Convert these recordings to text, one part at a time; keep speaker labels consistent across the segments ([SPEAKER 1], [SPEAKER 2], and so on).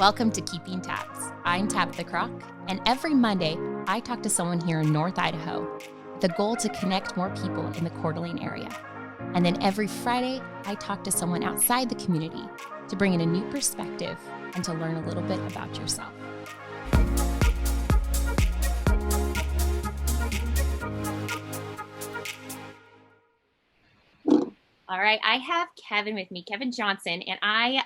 [SPEAKER 1] Welcome to Keeping Tabs. I'm Tabitha Croc, and every Monday, I talk to someone here in North Idaho with the goal to connect more people in the Coeur d'Alene area. And then every Friday, I talk to someone outside the community to bring in a new perspective and to learn a little bit about yourself. All right, I have Kevin with me, Kevin Johnson, and I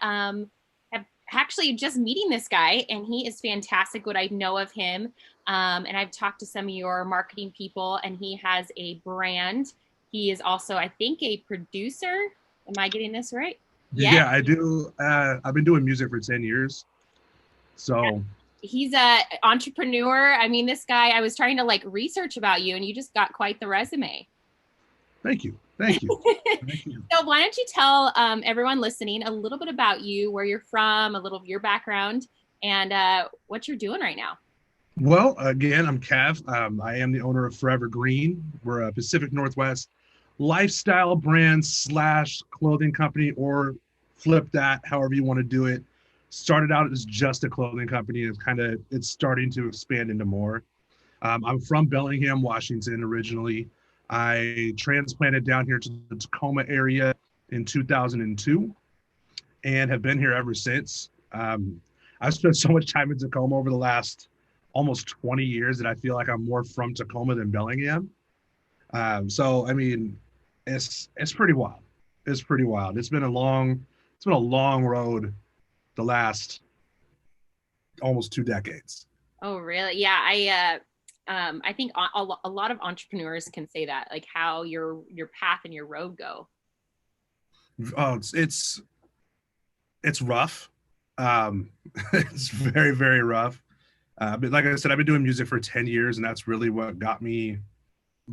[SPEAKER 1] have actually just meeting this guy, and he is fantastic, what I know of him. And I've talked to some of your marketing people, and he has a brand. He is also, I think, a producer. Am I getting this right?
[SPEAKER 2] Yeah, I do. I've been doing music for 10 years. So
[SPEAKER 1] he's a entrepreneur. I mean, this guy, I was trying to research about you, and you just got quite the resume.
[SPEAKER 2] Thank you. Thank you. Thank you.
[SPEAKER 1] So why don't you tell everyone listening a little bit about you, where you're from, a little of your background, and what you're doing right now.
[SPEAKER 2] Well, again, I'm Kev. I am the owner of Forever Green. We're a Pacific Northwest lifestyle brand / clothing company, or flip that, however you want to do it. Started out as just a clothing company. It's starting to expand into more. I'm from Bellingham, Washington, originally. I transplanted down here to the Tacoma area in 2002 and have been here ever since. I've spent so much time in Tacoma over the last almost 20 years that I feel like I'm more from Tacoma than Bellingham. So, I mean, it's pretty wild. It's pretty wild. It's been a long road the last almost 2 decades.
[SPEAKER 1] Oh, really? Yeah, I think a lot of entrepreneurs can say that, like how your path and your road go.
[SPEAKER 2] Oh, it's rough. It's very, very rough. But like I said, I've been doing music for 10 years, and that's really what got me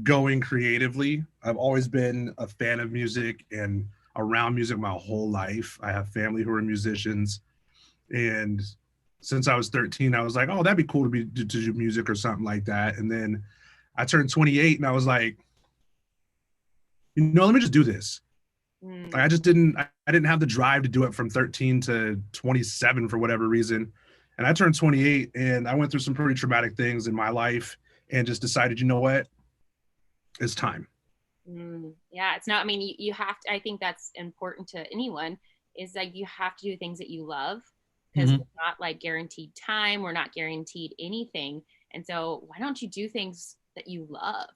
[SPEAKER 2] going creatively. I've always been a fan of music and around music my whole life. I have family who are musicians, and since I was 13, I was like, oh, that'd be cool to do music or something like that. And then I turned 28 and I was like, let me just do this. I didn't have the drive to do it from 13 to 27 for whatever reason. And I turned 28 and I went through some pretty traumatic things in my life and just decided, you know what? It's time.
[SPEAKER 1] Yeah, it's not, I mean, you have to, I think that's important to anyone, is like you have to do things that you love, because we're not guaranteed time, we're not guaranteed anything. And so why don't you do things that you love?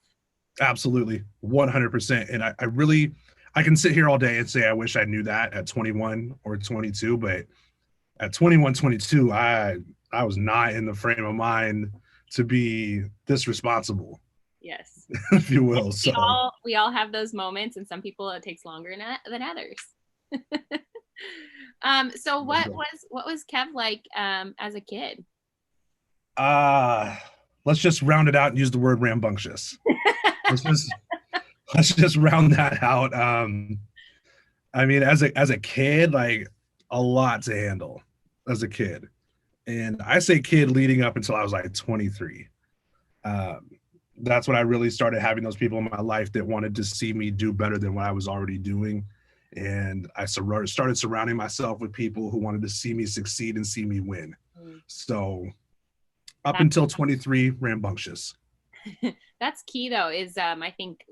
[SPEAKER 2] Absolutely, 100%. And I can sit here all day and say I wish I knew that at 21 or 22, but at 21, 22, I was not in the frame of mind to be this responsible.
[SPEAKER 1] Yes.
[SPEAKER 2] If you will. So
[SPEAKER 1] we all have those moments, and some people it takes longer than others. So what was Kev like as a kid?
[SPEAKER 2] Let's just round it out and use the word rambunctious. let's just round that out. I mean, as a kid, like a lot to handle as a kid. And I say kid leading up until I was like 23. That's when I really started having those people in my life that wanted to see me do better than what I was already doing. And I started surrounding myself with people who wanted to see me succeed and see me win. So up until 23, rambunctious.
[SPEAKER 1] That's key though, is I think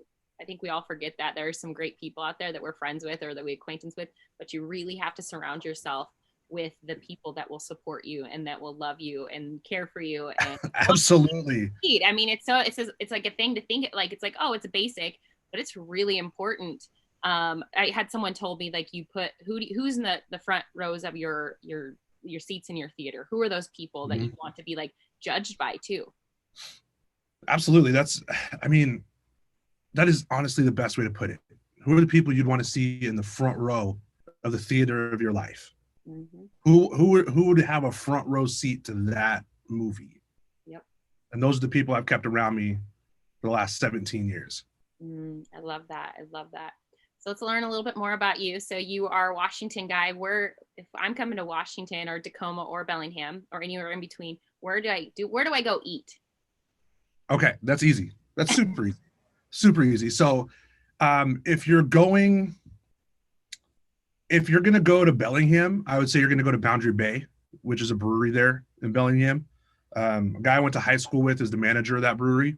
[SPEAKER 1] we all forget that there are some great people out there that we're friends with or that we acquaintance with, but you really have to surround yourself with the people that will support you and that will love you and care for you. And
[SPEAKER 2] absolutely.
[SPEAKER 1] I mean, it's like a thing to think, like it's like, oh, it's a basic, but it's really important. I had someone told me, like, you put who's in the front rows of your seats in your theater. Who are those people that you want to be like judged by too?
[SPEAKER 2] Absolutely. That is honestly the best way to put it. Who are the people you'd want to see in the front row of the theater of your life? Who would have a front row seat to that movie?
[SPEAKER 1] Yep.
[SPEAKER 2] And those are the people I've kept around me for the last 17 years.
[SPEAKER 1] I love that. So let's learn a little bit more about you. So you are a Washington guy. If I'm coming to Washington or Tacoma or Bellingham or anywhere in between, where do I go eat?
[SPEAKER 2] Okay, that's easy. That's super easy. Super easy. So if you're going to go to Bellingham, I would say you're going to go to Boundary Bay. which is a brewery there in Bellingham. A guy I went to high school with is the manager of that brewery,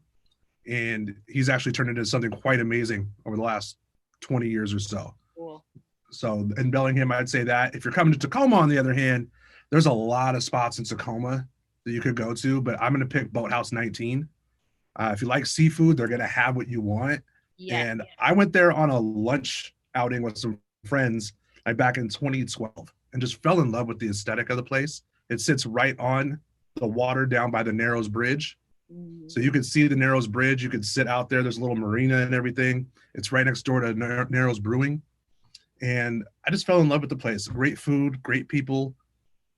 [SPEAKER 2] and he's actually turned into something quite amazing over the last 20 years or so.
[SPEAKER 1] Cool.
[SPEAKER 2] So in Bellingham, I'd say that. If you're coming to Tacoma, on the other hand, there's a lot of spots in Tacoma that you could go to, but I'm going to pick Boathouse 19. If you like seafood, they're going to have what you want.
[SPEAKER 1] Yes.
[SPEAKER 2] And I went there on a lunch outing with some friends like back in 2012 and just fell in love with the aesthetic of the place. It sits right on the water down by the Narrows Bridge. So you could see the Narrows Bridge. You could sit out there. There's a little marina and everything. It's right next door to Narrows Brewing. And I just fell in love with the place. Great food, great people,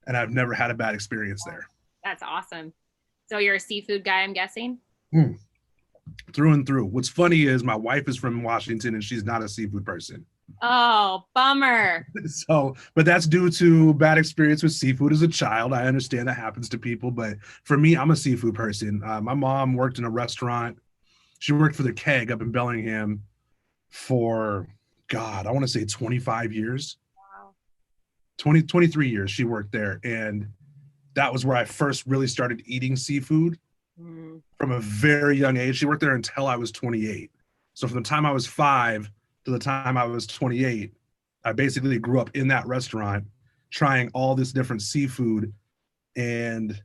[SPEAKER 2] and I've never had a bad experience there.
[SPEAKER 1] That's awesome. So you're a seafood guy, I'm guessing?
[SPEAKER 2] Through and through. What's funny is my wife is from Washington and she's not a seafood person.
[SPEAKER 1] Oh, bummer.
[SPEAKER 2] So, but that's due to bad experience with seafood as a child. I understand that happens to people, but for me, I'm a seafood person. My mom worked in a restaurant. She worked for the Keg up in Bellingham for, God, I want to say 25 years.
[SPEAKER 1] Wow.
[SPEAKER 2] 23 years she worked there. And that was where I first really started eating seafood from a very young age. She worked there until I was 28. So from the time I was 5 to the time I was 28, I basically grew up in that restaurant trying all this different seafood. And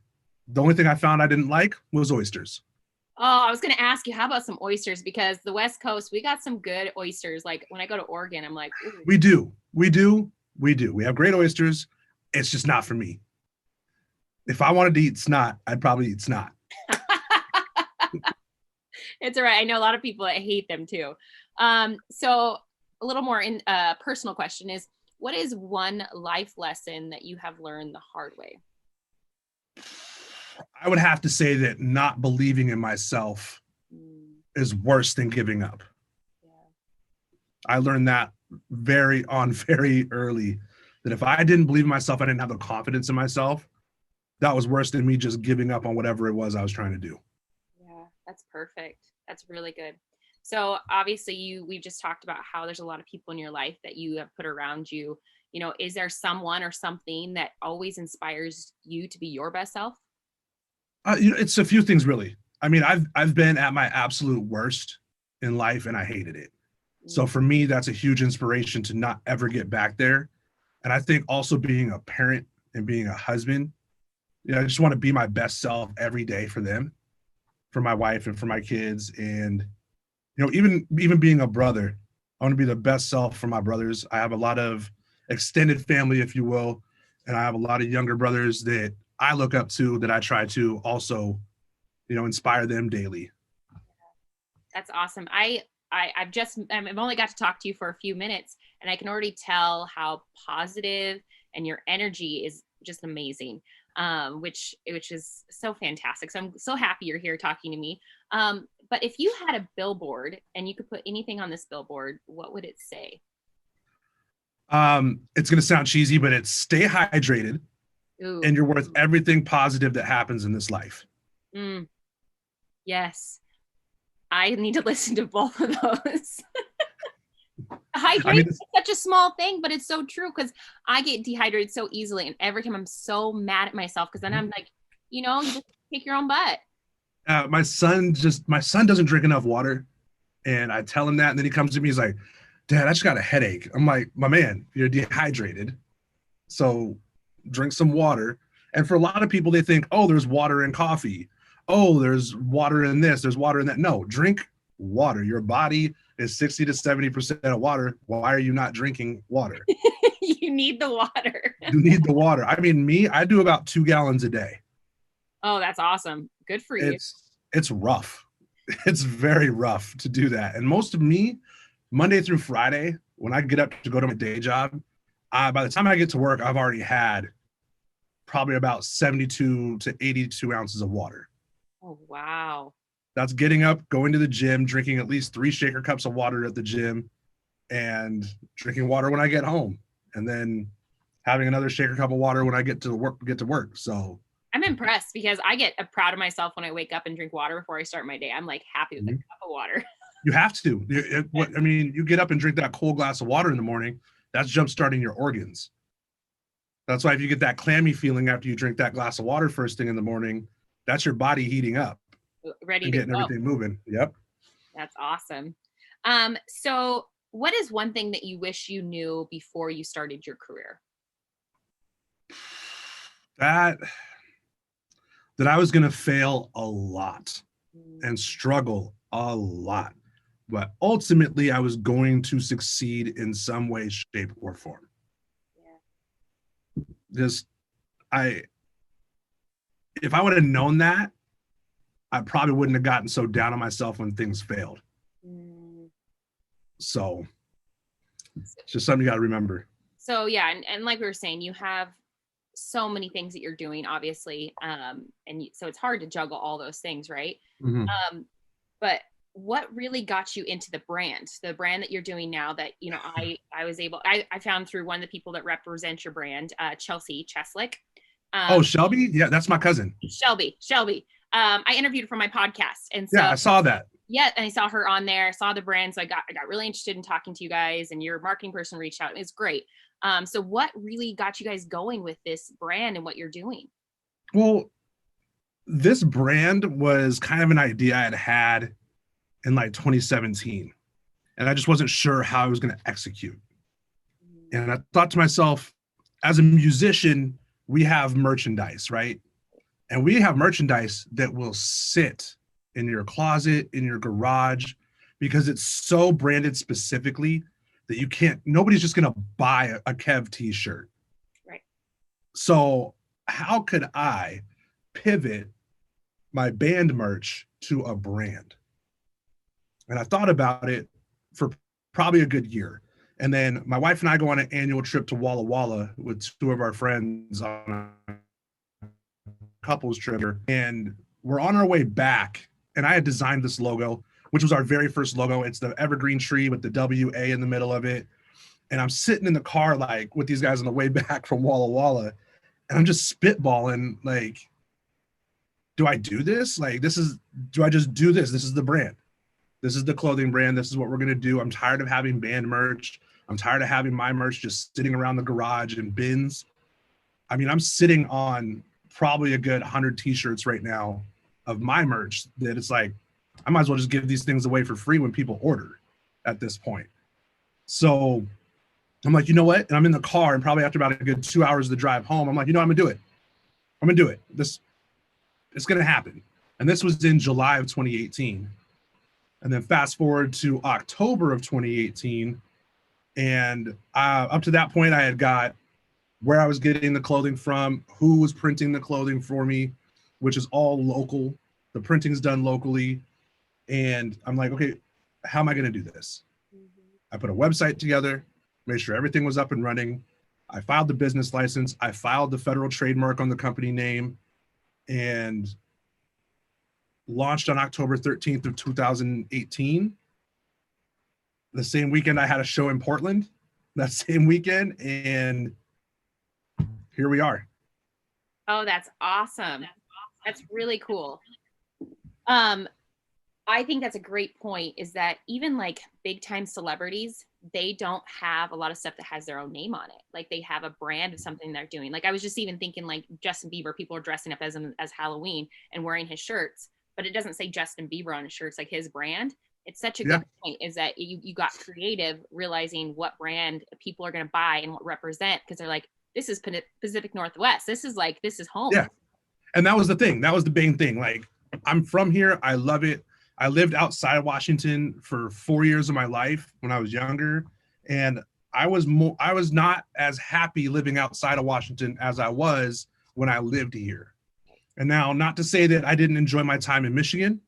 [SPEAKER 2] the only thing I found I didn't like was oysters.
[SPEAKER 1] Oh, I was going to ask you, how about some oysters? Because the West Coast, we got some good oysters. Like when I go to Oregon, I'm like, ooh.
[SPEAKER 2] We do. We have great oysters. It's just not for me. If I wanted to eat snot, I'd probably eat snot.
[SPEAKER 1] It's all right. I know a lot of people that hate them too. So a little more in personal question is, what is one life lesson that you have learned the hard way?
[SPEAKER 2] I would have to say that not believing in myself is worse than giving up.
[SPEAKER 1] Yeah.
[SPEAKER 2] I learned that very early, that if I didn't believe in myself, I didn't have the confidence in myself, that was worse than me just giving up on whatever it was I was trying to do.
[SPEAKER 1] Yeah, that's perfect. That's really good. So obviously we've just talked about how there's a lot of people in your life that you have put around you. You know, is there someone or something that always inspires you to be your best self?
[SPEAKER 2] It's a few things really. I mean, I've been at my absolute worst in life and I hated it. So for me, that's a huge inspiration to not ever get back there. And I think also being a parent and being a husband, I just want to be my best self every day for them, for my wife and for my kids. And, even being a brother, I want to be the best self for my brothers. I have a lot of extended family, if you will. And I have a lot of younger brothers that I look up to, that I try to also, inspire them daily.
[SPEAKER 1] That's awesome. I've only got to talk to you for a few minutes, and I can already tell how positive and your energy is just amazing, which is so fantastic. So I'm so happy you're here talking to me. But if you had a billboard and you could put anything on this billboard, what would it say?
[SPEAKER 2] It's going to sound cheesy, but it's stay hydrated.
[SPEAKER 1] Ooh.
[SPEAKER 2] And you're worth everything positive that happens in this life.
[SPEAKER 1] Yes. I need to listen to both of those. Hydration is such a small thing, but it's so true, because I get dehydrated so easily. And every time I'm so mad at myself, because then I'm like, you just kick your own butt.
[SPEAKER 2] My son doesn't drink enough water. And I tell him that. And then he comes to me, he's like, Dad, I just got a headache. I'm like, my man, you're dehydrated. So drink some water. And for a lot of people, they think, oh, there's water in coffee. Oh, there's water in this. There's water in that. No, drink water. Your body is 60 to 70% of water. Why are you not drinking water?
[SPEAKER 1] You need the water.
[SPEAKER 2] You need the water. I mean, I do about 2 gallons a day.
[SPEAKER 1] Oh, that's awesome. Good for you.
[SPEAKER 2] It's rough. It's very rough to do that. And most of me, Monday through Friday, when I get up to go to my day job, by the time I get to work, I've already had probably about 72 to 82 ounces of water.
[SPEAKER 1] Oh, wow.
[SPEAKER 2] That's getting up, going to the gym, drinking at least 3 shaker cups of water at the gym, and drinking water when I get home, and then having another shaker cup of water when I get to work. So
[SPEAKER 1] I'm impressed, because I get proud of myself when I wake up and drink water before I start my day. I'm like happy with a cup of water.
[SPEAKER 2] You have to. You get up and drink that cold glass of water in the morning. That's jump starting your organs. That's why if you get that clammy feeling after you drink that glass of water first thing in the morning, that's your body heating up
[SPEAKER 1] Ready
[SPEAKER 2] and
[SPEAKER 1] to
[SPEAKER 2] getting
[SPEAKER 1] go.
[SPEAKER 2] everything moving. Yep.
[SPEAKER 1] That's awesome. So what is one thing that you wish you knew before you started your career?
[SPEAKER 2] That I was going to fail a lot and struggle a lot, but ultimately I was going to succeed in some way, shape, or form. Just I if I would have known that, I probably wouldn't have gotten so down on myself when things failed.
[SPEAKER 1] Mm.
[SPEAKER 2] So it's just something you got to remember.
[SPEAKER 1] So yeah, and like we were saying, you have so many things that you're doing, obviously, so it's hard to juggle all those things, right?
[SPEAKER 2] Mm-hmm.
[SPEAKER 1] But what really got you into the brand that you're doing now? That I found through one of the people that represent your brand, Chelsea Cheslick.
[SPEAKER 2] Oh, Shelby? Yeah, that's my cousin.
[SPEAKER 1] Shelby. I interviewed her for my podcast, and so
[SPEAKER 2] yeah, I saw that.
[SPEAKER 1] Yeah, and I saw her on there, saw the brand, so I got really interested in talking to you guys, and your marketing person reached out. It's great. So what really got you guys going with this brand and what you're doing?
[SPEAKER 2] Well, this brand was kind of an idea I had in like 2017, and I just wasn't sure how I was going to execute. And I thought to myself, as a musician, we have merchandise, right? And we have merchandise that will sit in your closet, in your garage, because it's so branded specifically that nobody's just going to buy a Kev t-shirt.
[SPEAKER 1] Right.
[SPEAKER 2] So how could I pivot my band merch to a brand? And I thought about it for probably a good year. And then my wife and I go on an annual trip to Walla Walla with two of our friends on a couples trip. And we're on our way back. And I had designed this logo, which was our very first logo. It's the evergreen tree with the WA in the middle of it. And I'm sitting in the car, like with these guys on the way back from Walla Walla. And I'm just spitballing, like, do I do this? Like, do I just do this? This is the brand. This is the clothing brand. This is what we're going to do. I'm tired of having band merch. I'm tired of having my merch just sitting around the garage in bins. I mean, I'm sitting on probably a good 100 t-shirts right now of my merch that it's like, I might as well just give these things away for free when people order at this point. So I'm like, you know what? And I'm in the car, and probably after about a good 2 hours of the drive home, I'm like, I'm going to do it. I'm going to do it. It's going to happen. And this was in July of 2018. And then fast forward to October of 2018. And up to that point, I had got where I was getting the clothing from, who was printing the clothing for me, which is all local. The printing's done locally. And I'm like, okay, how am I going to do this? I put a website together, made sure everything was up and running. I filed the business license. I filed the federal trademark on the company name, and launched on October 13th of 2018. The same weekend I had a show in Portland, that same weekend, and here we are.
[SPEAKER 1] Oh, that's awesome. That's really cool. I think that's a great point, is that even like big time celebrities, they don't have a lot of stuff that has their own name on it. Like they have a brand of something they're doing. Like I was just even thinking like Justin Bieber, people are dressing up as Halloween and wearing his shirts, but it doesn't say Justin Bieber on his shirts, like his brand. It's such a good point, is that you got creative, realizing what brand people are going to buy and what represent, because they're like, this is Pacific Northwest. This is home.
[SPEAKER 2] Yeah. And that was the thing. That was the main thing. Like, I'm from here. I love it. I lived outside of Washington for 4 years of my life when I was younger. And I was not as happy living outside of Washington as I was when I lived here. And now, not to say that I didn't enjoy my time in Michigan.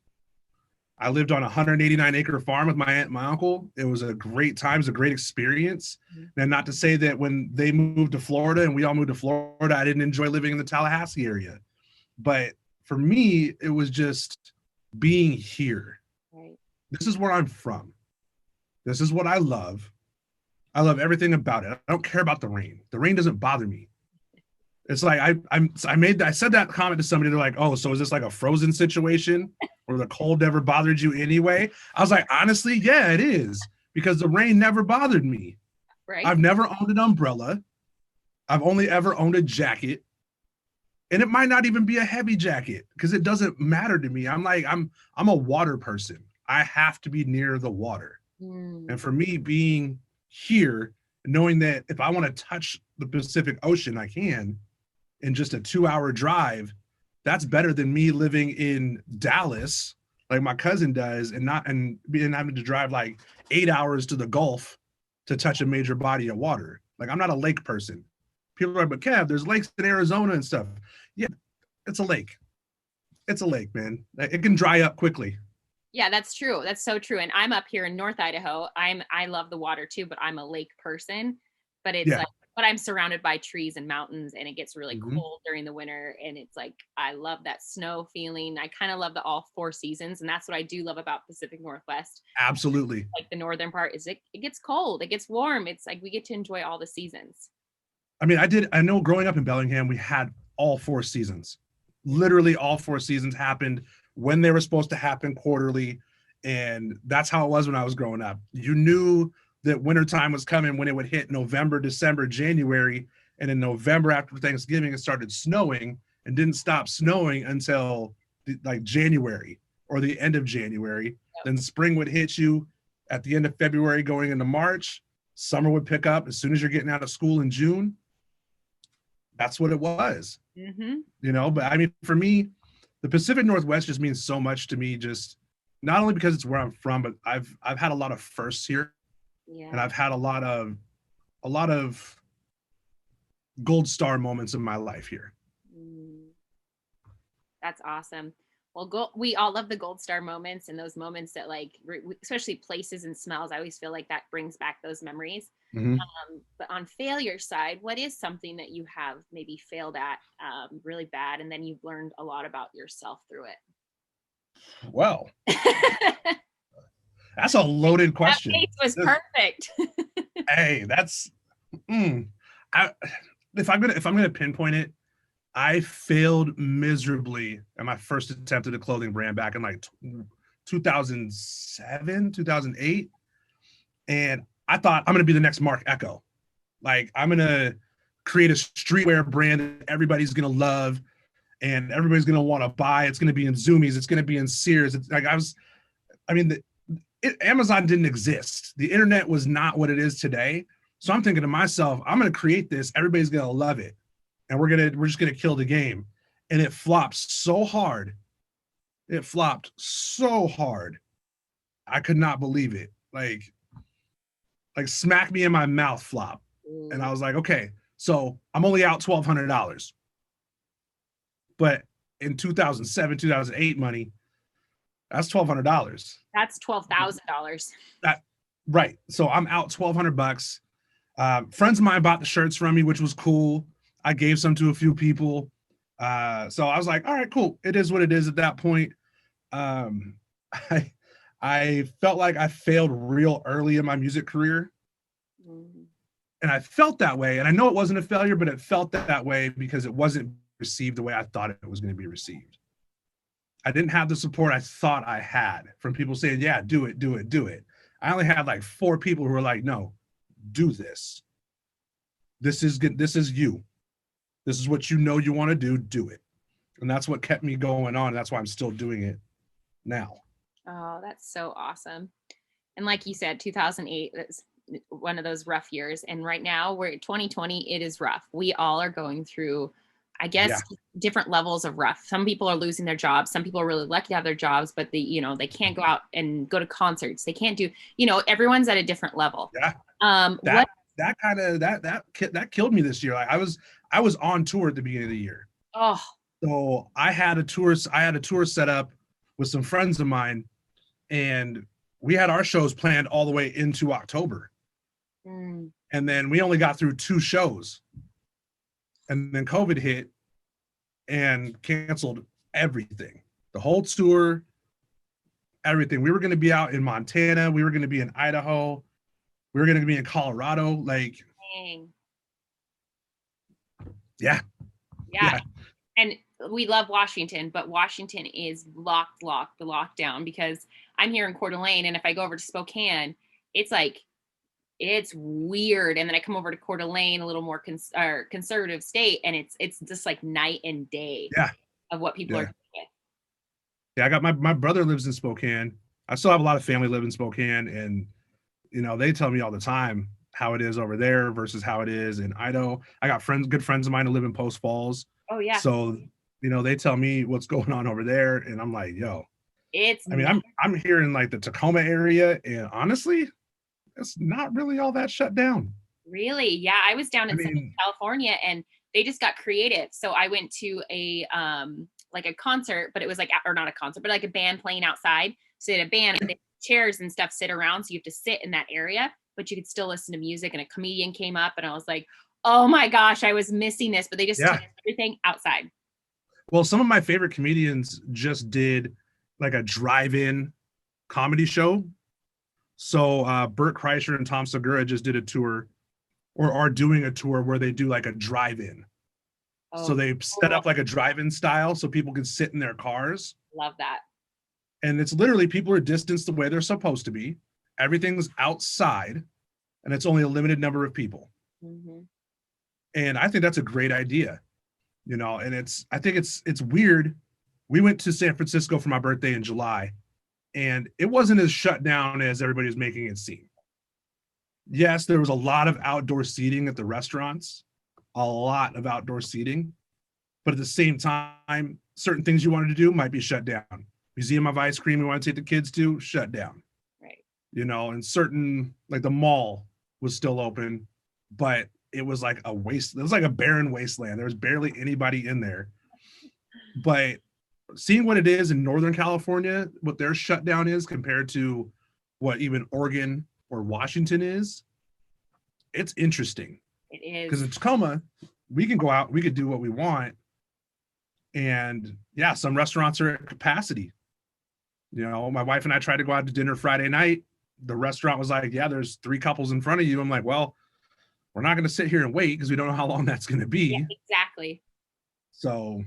[SPEAKER 2] I lived on a 189-acre farm with my aunt and my uncle. It was a great time. It was a great experience. And not to say that when they moved to Florida and we all moved to Florida, I didn't enjoy living in the Tallahassee area. But for me, it was just being here.
[SPEAKER 1] Right.
[SPEAKER 2] This is where I'm from. This is what I love. I love everything about it. I don't care about the rain. The rain doesn't bother me. It's like I said that comment to somebody. They're like, "Oh, so is this like a Frozen situation where the cold never bothered you anyway?" I was like, honestly, yeah, it is, because the rain never bothered me.
[SPEAKER 1] Right.
[SPEAKER 2] I've never owned an umbrella. I've only ever owned a jacket, and it might not even be a heavy jacket because it doesn't matter to me. I'm a water person. I have to be near the water.
[SPEAKER 1] Mm.
[SPEAKER 2] And for me being here, knowing that if I want to touch the Pacific Ocean, I can in just a 2 hour drive, that's better than me living in Dallas, like my cousin does, and being having to drive like 8 hours to the Gulf to touch a major body of water. Like I'm not a lake person. People are like, but Kev, there's lakes in Arizona and stuff. Yeah, it's a lake. It's a lake, man. It can dry up quickly.
[SPEAKER 1] Yeah, that's true. That's so true. And I'm up here in North Idaho. I love the water too, but I'm a lake person. But it's
[SPEAKER 2] Yeah.
[SPEAKER 1] like, but I'm surrounded by trees and mountains, and it gets really
[SPEAKER 2] Mm-hmm.
[SPEAKER 1] cold during the winter. And it's like I love that snow feeling. I kind of love the all four seasons, and that's what I do love about Pacific Northwest.
[SPEAKER 2] Absolutely.
[SPEAKER 1] Like the northern part is it gets cold, it gets warm. It's like we get to enjoy all the seasons.
[SPEAKER 2] I mean, I know growing up in Bellingham, we had all 4 seasons. Literally all 4 seasons happened when they were supposed to happen quarterly. And that's how it was when I was growing up. You knew that wintertime was coming when it would hit November, December, January. And in November after Thanksgiving, it started snowing and didn't stop snowing until like January or the end of January.
[SPEAKER 1] Yep.
[SPEAKER 2] Then spring would hit you at the end of February going into March. Summer would pick up as soon as you're getting out of school in June. That's what it was,
[SPEAKER 1] Mm-hmm.
[SPEAKER 2] But I mean, for me, the Pacific Northwest just means so much to me, just not only because it's where I'm from, but I've had a lot of firsts here, and
[SPEAKER 1] Yeah.
[SPEAKER 2] I've had a lot of gold star moments in my life here.
[SPEAKER 1] Mm. That's awesome. Well, we all love the gold star moments and those moments that like, especially places and smells. I always feel like that brings back those memories.
[SPEAKER 2] Mm-hmm.
[SPEAKER 1] But on failure side, what is something that you have maybe failed at really bad, and then you've learned a lot about yourself through
[SPEAKER 2] Well,
[SPEAKER 1] it?
[SPEAKER 2] that's a loaded
[SPEAKER 1] That
[SPEAKER 2] question.
[SPEAKER 1] face was perfect.
[SPEAKER 2] Hey, that's I, if I'm gonna pinpoint it, I failed miserably at my first attempt at a clothing brand back in like 2007, 2008. And I thought I'm going to be the next Mark Echo. Like, I'm going to create a streetwear brand that everybody's going to love and everybody's going to want to buy. It's going to be in Zoomies. It's going to be in Sears. It's like, Amazon didn't exist. The internet was not what it is today. So I'm thinking to myself, I'm going to create this. Everybody's going to love it. And we're just going to kill the game. And it flopped so hard. It flopped so hard. I could not believe it. Like smack me in my mouth flop. And I was like, okay, so I'm only out $1,200. But in 2007, 2008 money, that's $1,200.
[SPEAKER 1] That's $12,000.
[SPEAKER 2] That right. So I'm out $1,200. Friends of mine bought the shirts from me, which was cool. I gave some to a few people. So I was like, all right, cool. It is what it is at that point. Um, I I felt like I failed real early in my music career.
[SPEAKER 1] Mm.
[SPEAKER 2] And I felt that way. And I know it wasn't a failure, but it felt that way because it wasn't received the way I thought it was going to be received. I didn't have the support I thought I had from people saying, yeah, do it, do it, do it. I only had like 4 people who were like, no, do this. This is good. This is you. This is what you know you want to do it. And that's what kept me going on. That's why I'm still doing it now.
[SPEAKER 1] Oh, that's so awesome. And like you said, 2008, that's one of those rough years. And right now we're 2020, it is rough. We all are going through, I guess,
[SPEAKER 2] Yeah.
[SPEAKER 1] different levels of rough. Some people are losing their jobs. Some people are really lucky to have their jobs, but they can't go out and go to concerts. They can't do, everyone's at a different level.
[SPEAKER 2] Yeah.
[SPEAKER 1] What?
[SPEAKER 2] That killed me this year. Like I was on tour at the beginning of the year.
[SPEAKER 1] Oh,
[SPEAKER 2] So I had a tour set up with some friends of mine, and we had our shows planned all the way into October.
[SPEAKER 1] mm,
[SPEAKER 2] And then we only got through 2 shows. And then COVID hit and canceled everything. The whole tour, everything. We were going to be out in Montana, we were going to be in Idaho, we were going to be in Colorado. Like,
[SPEAKER 1] dang.
[SPEAKER 2] yeah.
[SPEAKER 1] Yeah. And we love Washington, but Washington is the lockdown, because I'm here in Coeur d'Alene, and if I go over to Spokane, it's like It's weird. And then I come over to Coeur d'Alene, a little more conservative state, and it's just like night and day
[SPEAKER 2] Yeah,
[SPEAKER 1] of what people are
[SPEAKER 2] yeah,
[SPEAKER 1] doing with.
[SPEAKER 2] yeah. I got my brother lives in Spokane. I still have a lot of family live in Spokane, and they tell me all the time how it is over there versus how it is in Idaho. I got good friends of mine who live in Post Falls,
[SPEAKER 1] Oh yeah,
[SPEAKER 2] so they tell me what's going on over there, and I'm like, yo.
[SPEAKER 1] it's
[SPEAKER 2] I mean, I'm here in like the Tacoma area, and honestly, it's not really all that shut down.
[SPEAKER 1] really, yeah. I was down
[SPEAKER 2] I
[SPEAKER 1] in Southern
[SPEAKER 2] mean,
[SPEAKER 1] California, and they just got creative. So I went to a like a concert, but it was like, or not a concert, but like a band playing outside. So they had a band, but they had chairs and stuff sit around, so you have to sit in that area, but you could still listen to music. And a comedian came up, and I was like, oh my gosh, I was missing this. But they just did
[SPEAKER 2] yeah.
[SPEAKER 1] everything outside.
[SPEAKER 2] Well, some of my favorite comedians just did like a drive-in comedy show. So Bert Kreischer and Tom Segura just did a tour, or are doing a tour where they do like a drive-in. So
[SPEAKER 1] Oh,
[SPEAKER 2] they set
[SPEAKER 1] cool.
[SPEAKER 2] up like a drive-in style so people can sit in their cars.
[SPEAKER 1] Love that.
[SPEAKER 2] And it's literally people are distanced the way they're supposed to be. Everything's outside, and it's only a limited number of people.
[SPEAKER 1] Mm-hmm.
[SPEAKER 2] And I think that's a great idea, and I think it's weird. We went to San Francisco for my birthday in July, and it wasn't as shut down as everybody's making it seem. Yes, there was a lot of outdoor seating at the restaurants, a lot of outdoor seating, but at the same time, certain things you wanted to do might be shut down. Museum of Ice Cream you want to take the kids to, shut down.
[SPEAKER 1] Right.
[SPEAKER 2] And certain, like the mall was still open, but it was like a waste. It was like a barren wasteland. There was barely anybody in there. But seeing what it is in Northern California, what their shutdown is compared to what even Oregon or Washington is, it's interesting.
[SPEAKER 1] It
[SPEAKER 2] Because
[SPEAKER 1] is.
[SPEAKER 2] in Tacoma, we can go out, we could do what we want. And yeah, some restaurants are at capacity. My wife and I tried to go out to dinner Friday night. The restaurant was like, yeah, there's 3 couples in front of you. I'm like, well, we're not going to sit here and wait because we don't know how long that's going to
[SPEAKER 1] Yeah,
[SPEAKER 2] be.
[SPEAKER 1] exactly.
[SPEAKER 2] So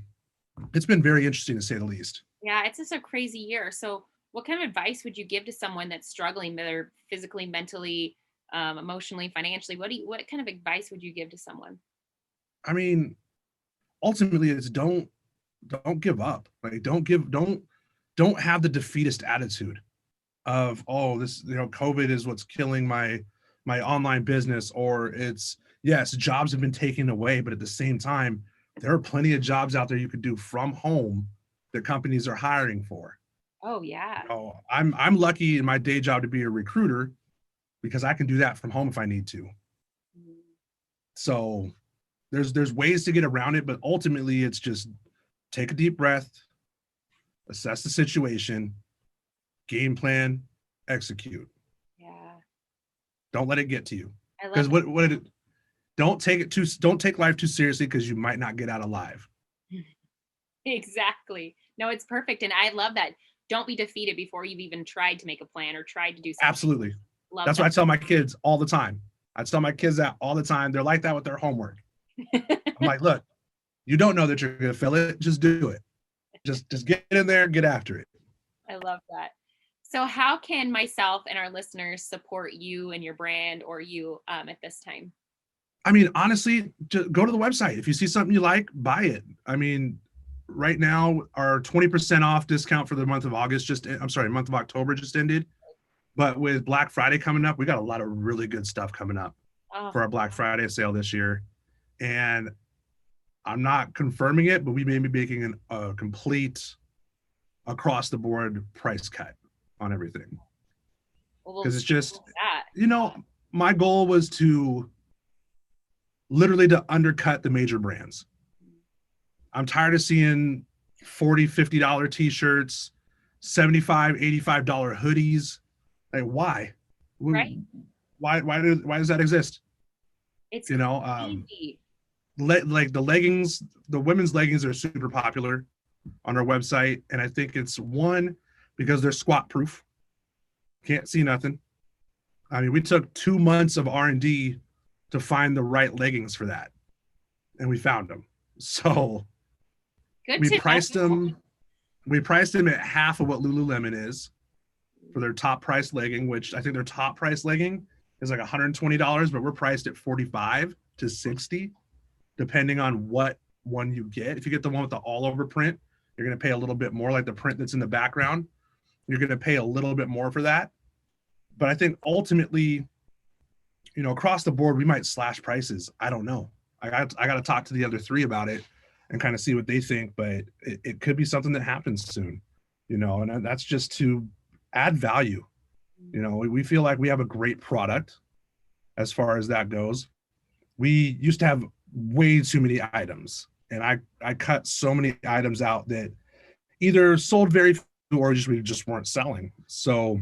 [SPEAKER 2] it's been very interesting to say the least.
[SPEAKER 1] Yeah, it's just a crazy year. So, what kind of advice would you give to someone that's struggling, whether physically, mentally, emotionally, financially? What kind of advice would you give to someone?
[SPEAKER 2] I mean, ultimately, it's don't give up. Like don't have the defeatist attitude of, oh, this, COVID is what's killing my online business, or it's, yes, jobs have been taken away, but at the same time, there are plenty of jobs out there you could do from home that companies are hiring for.
[SPEAKER 1] Oh yeah.
[SPEAKER 2] I'm lucky in my day job to be a recruiter because I can do that from home if I need to.
[SPEAKER 1] Mhm.
[SPEAKER 2] So there's ways to get around it, but ultimately it's just take a deep breath, assess the situation, game plan, execute.
[SPEAKER 1] Yeah.
[SPEAKER 2] Don't let it get to you.
[SPEAKER 1] I
[SPEAKER 2] Because
[SPEAKER 1] love
[SPEAKER 2] don't take life too seriously because you might not get out alive.
[SPEAKER 1] that. Exactly. No, it's perfect. And I love that. Don't be defeated before you've even tried to make a plan or tried to do something.
[SPEAKER 2] Absolutely.
[SPEAKER 1] Love
[SPEAKER 2] That's what I tell my kids all the time. I tell my kids that all the time. They're like that with their homework.
[SPEAKER 1] that.
[SPEAKER 2] I'm like, look, you don't know that you're going to fill it. Just do it. Just get in there, get after it.
[SPEAKER 1] I love that. So, how can myself and our listeners support you and your brand or you at this time?
[SPEAKER 2] I mean, honestly, just go to the website. If you see something you like, buy it. I mean, right now, our 20% off discount for the month of month of October just ended. But with Black Friday coming up, we got a lot of really good stuff coming up
[SPEAKER 1] Oh,
[SPEAKER 2] for our Black Friday sale this year. And I'm not confirming it, but we may be making a complete across the board price cut on everything.
[SPEAKER 1] well,
[SPEAKER 2] Because it's just,
[SPEAKER 1] that.
[SPEAKER 2] my goal was to literally to undercut the major brands. I'm tired of seeing $40, $50 t-shirts, $75, $85 hoodies. Like, why?
[SPEAKER 1] Right?
[SPEAKER 2] Why does that exist?
[SPEAKER 1] It's
[SPEAKER 2] You know,
[SPEAKER 1] crazy.
[SPEAKER 2] like the leggings, the women's leggings are super popular on our website, and I think it's one because they're squat proof, can't see nothing. I mean, we took 2 months of R&D to find the right leggings for that, and we found them. So
[SPEAKER 1] Good
[SPEAKER 2] we
[SPEAKER 1] to know.
[SPEAKER 2] priced them. We priced them at half of what Lululemon is for their top price legging, which I think their top price legging is like $120, but we're priced at 45 to 60, depending on what one you get. If you get the one with the all over print, you're going to pay a little bit more, like the print that's in the background. You're going to pay a little bit more for that. But I think ultimately, across the board, we might slash prices. I don't know. I got to talk to the other three about it and kind of see what they think, but it could be something that happens soon, and that's just to add value. We feel like we have a great product as far as that goes. We used to have way too many items, and I cut so many items out that either sold very few or we just weren't selling. So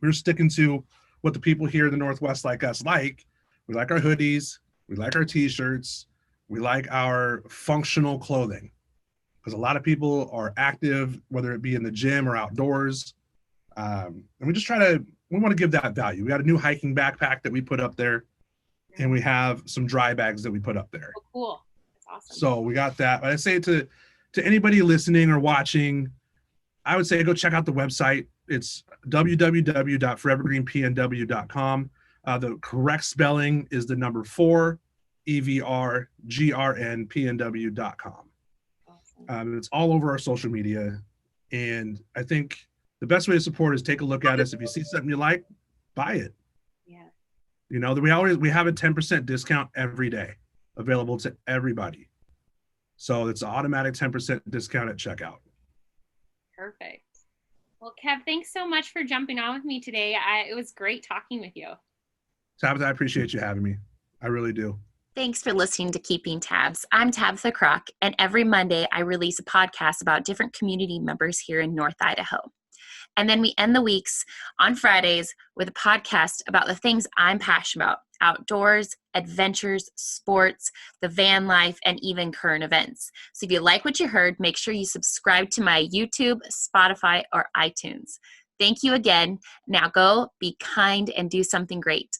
[SPEAKER 2] we're sticking to what the people here in the Northwest like us like. We like our hoodies, we like our t-shirts, we like our functional clothing, because a lot of people are active, whether it be in the gym or outdoors. And we want to give that value. We got a new hiking backpack that we put up there, and we have some dry bags that we put up there.
[SPEAKER 1] Oh, cool. That's awesome.
[SPEAKER 2] So we got that. But I say to anybody listening or watching, I would say go check out the website. It's www.forevergreenpnw.com. The correct spelling is the number 4, EVRGRNPNW.com.
[SPEAKER 1] Awesome.
[SPEAKER 2] It's all over our social media. And I think the best way to support is take a look at us. If you see something you like, buy it.
[SPEAKER 1] Yeah.
[SPEAKER 2] We have a 10% discount every day available to everybody. So it's an automatic 10% discount at checkout.
[SPEAKER 1] Perfect. Well, Kev, thanks so much for jumping on with me today. It was great talking with you.
[SPEAKER 2] Tabitha, I appreciate you having me. I really do.
[SPEAKER 3] Thanks for listening to Keeping Tabs. I'm Tabitha Crock, and every Monday I release a podcast about different community members here in North Idaho. And then we end the weeks on Fridays with a podcast about the things I'm passionate about: outdoors, adventures, sports, the van life, and even current events. So if you like what you heard, make sure you subscribe to my YouTube, Spotify, or iTunes. Thank you again. Now go be kind and do something great.